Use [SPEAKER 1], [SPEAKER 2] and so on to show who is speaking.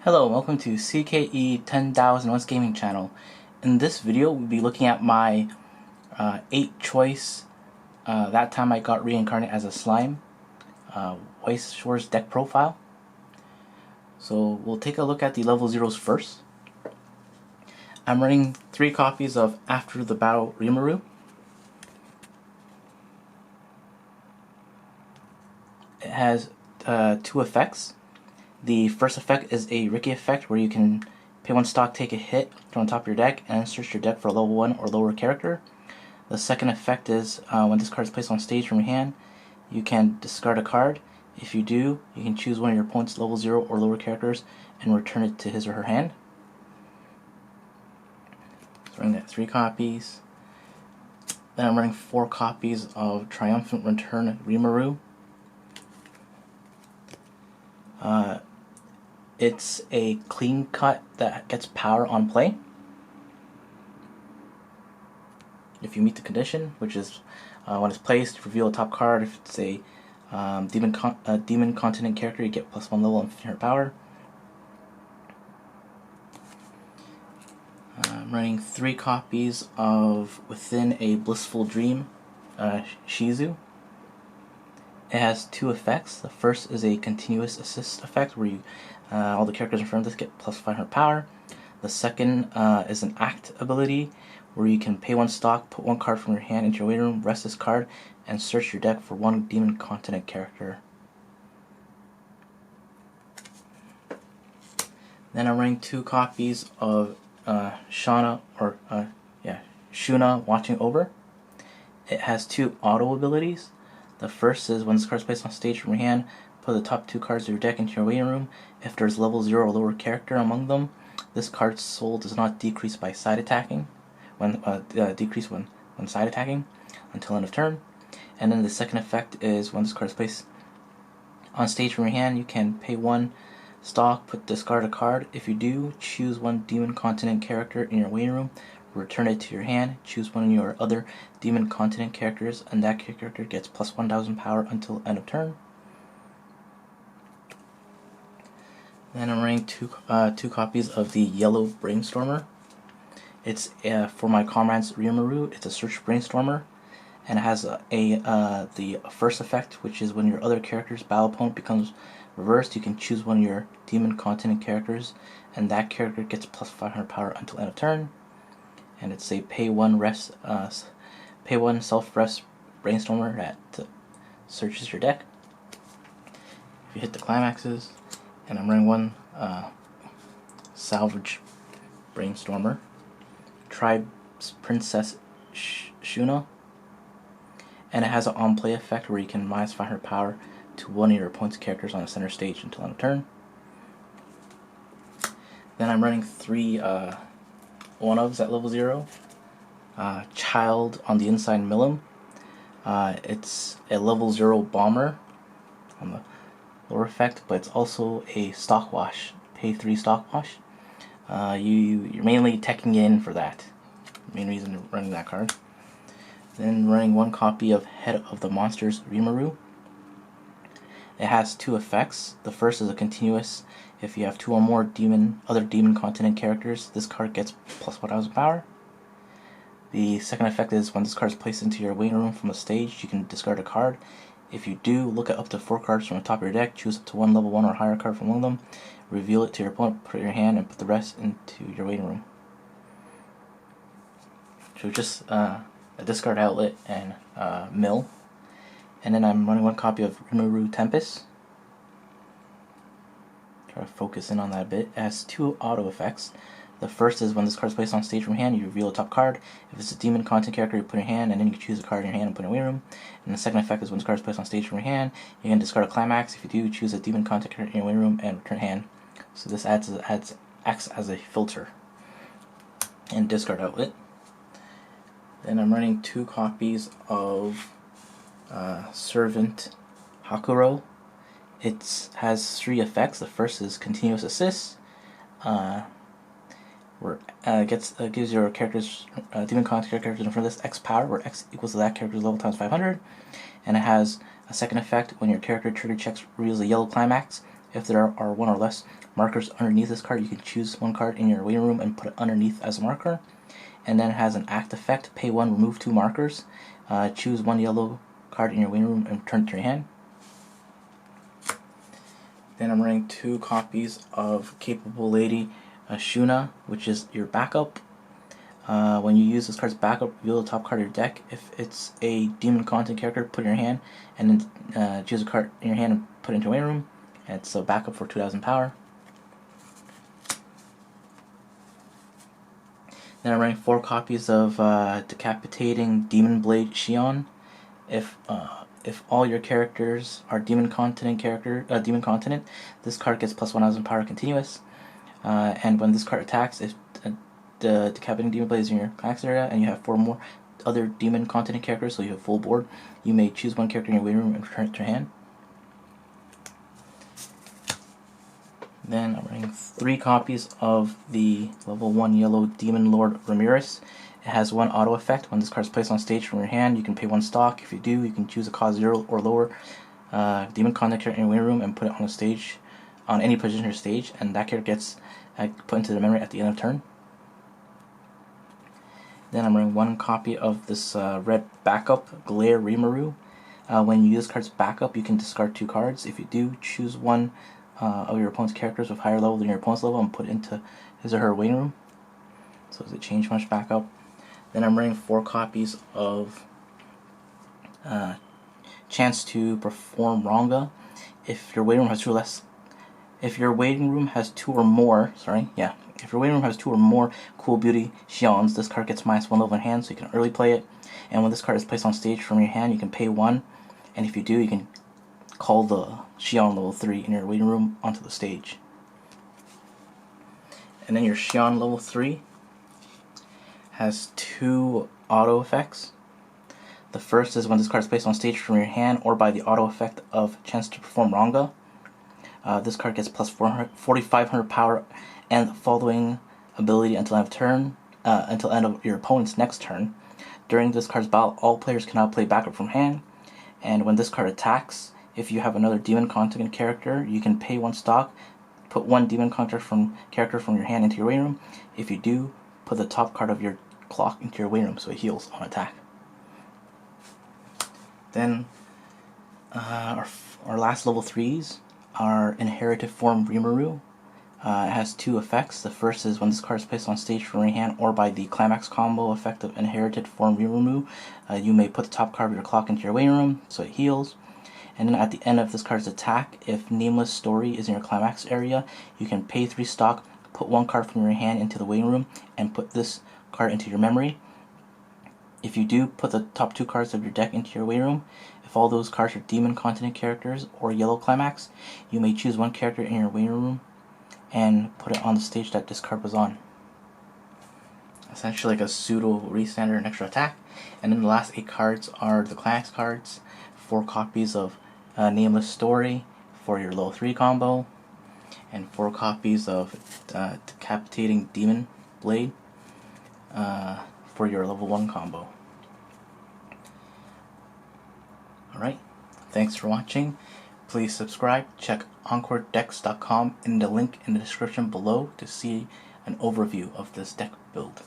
[SPEAKER 1] Hello, welcome to CKE 10,001 Gaming Channel. In this video, we'll be looking at my 8 choice, that time I got reincarnated as a slime, Weiss Schwarz deck profile. So we'll take a look at the level 0s first. I'm running 3 copies of After the Battle Rimuru. It has 2 effects. The first effect is a Ricky effect where you can pay 1 stock, take a hit from the top of your deck, and search your deck for a level 1 or lower character. The second effect is when this card is placed on stage from your hand, you can discard a card. If you do, you can choose one of your opponent's level 0 or lower characters and return it to his or her hand. So I'm running 3 copies. Then I'm running 4 copies of Triumphant Return Rimuru. It's a clean cut that gets power on play if you meet the condition, which is when it's placed, reveal a top card. If it's a demon continent character, you get +1 level and 1500 power. I'm running 3 copies of Within a Blissful Dream Shizu. It has 2 effects. The first is a continuous assist effect where you all the characters in front of this get +500 power. The second is an act ability where you can pay 1 stock, put 1 card from your hand into your waiting room, rest this card, and search your deck for 1 demon continent character. Then I'm running 2 copies of Shuna Watching Over. It has 2 auto abilities. The first is when this card is placed on stage from your hand, put the top 2 cards of your deck into your waiting room. If there's level 0 or lower character among them, this card's soul does not decrease by side attacking when side attacking until end of turn. And then the second effect is when this card is placed on stage from your hand, you can pay 1 stock, discard a card. If you do, choose 1 demon continent character in your waiting room, return it to your hand, choose one of your other demon continent characters, and that character gets +1000 power until end of turn. Then I'm running 2 copies of the Yellow Brainstormer. It's for my comrades Rimuru. It's a search brainstormer, and it has the first effect, which is when your other character's battle opponent becomes reversed, you can choose one of your demon continent characters, and that character gets +500 power until end of turn. And it's a pay 1 self rest brainstormer that searches your deck. If you hit the climaxes, and I'm running 1 salvage brainstormer, Tribe's Princess Shuna, and it has an on play effect where you can -500 power to 1 of your opponent's characters on the center stage until end of turn. Then I'm running 3 1-ofs at level 0. Child on the Inside Millum. It's a level 0 bomber on the lower effect, but it's also a stock wash. Pay 3 stock wash. You're mainly teching in for that. Main reason of running that card. Then running 1 copy of Head of the Monsters Rimuru. It has 2 effects. The first is a continuous. If you have 2 or more other demon continent characters, this card gets +1000 power. The second effect is when this card is placed into your waiting room from the stage, you can discard a card. If you do, look at up to 4 cards from the top of your deck, choose up to 1 level 1 or higher card from among them, reveal it to your opponent, put it in your hand, and put the rest into your waiting room. So just a discard outlet and mill. And then I'm running 1 copy of Rimuru Tempest. Try to focus in on that a bit. It has 2 auto effects. The first is when this card is placed on stage from hand, you reveal a top card. If it's a demon content character, you put it in your hand, and then you can choose a card in your hand and put it in your waiting room. And the second effect is when this card is placed on stage from your hand, you can discard a climax. If you do, choose a demon content character in your waiting room and return hand. So this acts as a filter and discard outlet. Then I'm running 2 copies of Servant Hakuro. It has 3 effects. The first is continuous assist, where gives your characters demon content characters in front of this X power, where X equals to that character's level times 500, and it has a second effect when your character trigger checks reveals a yellow climax. If there are one or less markers underneath this card, you can choose one card in your waiting room and put it underneath as a marker. And then it has an act effect: pay 1, remove 2 markers. Choose one yellow card in your waiting room and turn it to your hand. Then I'm running 2 copies of Capable Lady Shuna, which is your backup. When you use this card's backup, reveal the top card of your deck. If it's a demon content character, put it in your hand, and then choose a card in your hand and put it into your waiting room. And it's a backup for 2,000 power. Then I'm running 4 copies of Decapitating Demon Blade Shion. If all your characters are demon continent, this card gets plus 1,000 power continuous. And when this card attacks, if the Decapitating Demon Blade is in your climax area and you have 4 more other demon continent characters, so you have full board, you may choose one character in your waiting room and return it to your hand. Then I'm running 3 copies of the level 1 yellow Demon Lord Ramirez. It has 1 auto effect. When this card is placed on stage from your hand, you can pay 1 stock. If you do, you can choose a cost 0 or lower demon content character in your waiting room and put it on a stage, on any position or stage, and that character gets put into the memory at the end of turn. Then I'm running 1 copy of this red backup, Glare Rimuru. When you use this card's backup, you can discard 2 cards. If you do, choose one of your opponent's characters with higher level than your opponent's level and put it into his or her waiting room. So does it change much backup? Then I'm running 4 copies of Chance to Perform Ranga. If your waiting room has 2 or less, if your waiting room has 2 or more, if your waiting room has 2 or more Cool Beauty Xions, this card gets -1 level in hand, so you can early play it. And when this card is placed on stage from your hand, you can pay 1, and if you do, you can call the Xion level 3 in your waiting room onto the stage. And then your Xion level 3 has 2 auto effects. The first is when this card is placed on stage from your hand or by the auto effect of Chance to Perform Ranga. This card gets plus 4,500 power and the following ability until end of turn, until end of your opponent's next turn. During this card's battle, all players cannot play backup from hand. And when this card attacks, if you have another demon content character, you can pay 1 stock, put 1 demon character from your hand into your waiting room. If you do, put the top card of your clock into your waiting room so it heals on attack. Then our last level 3s are Inherited Form Rimuru. It has 2 effects. The first is when this card is placed on stage from your hand or by the climax combo effect of Inherited Form Rimuru, you may put the top card of your clock into your waiting room so it heals. And then at the end of this card's attack, if Nameless Story is in your climax area, you can pay 3 stock, put 1 card from your hand into the waiting room, and put this card into your memory. If you do, put the top 2 cards of your deck into your waiting room. If all those cards are demon continent characters or yellow climax, you may choose 1 character in your waiting room and put it on the stage that this card was on. Essentially like a pseudo restander and extra attack. And then the last 8 cards are the climax cards. 4 copies of Nameless Story for your level 3 combo, and 4 copies of Decapitating Demon Blade for your level 1 combo. Alright, thanks for watching. Please subscribe, check EncoreDecks.com in the link in the description below to see an overview of this deck build.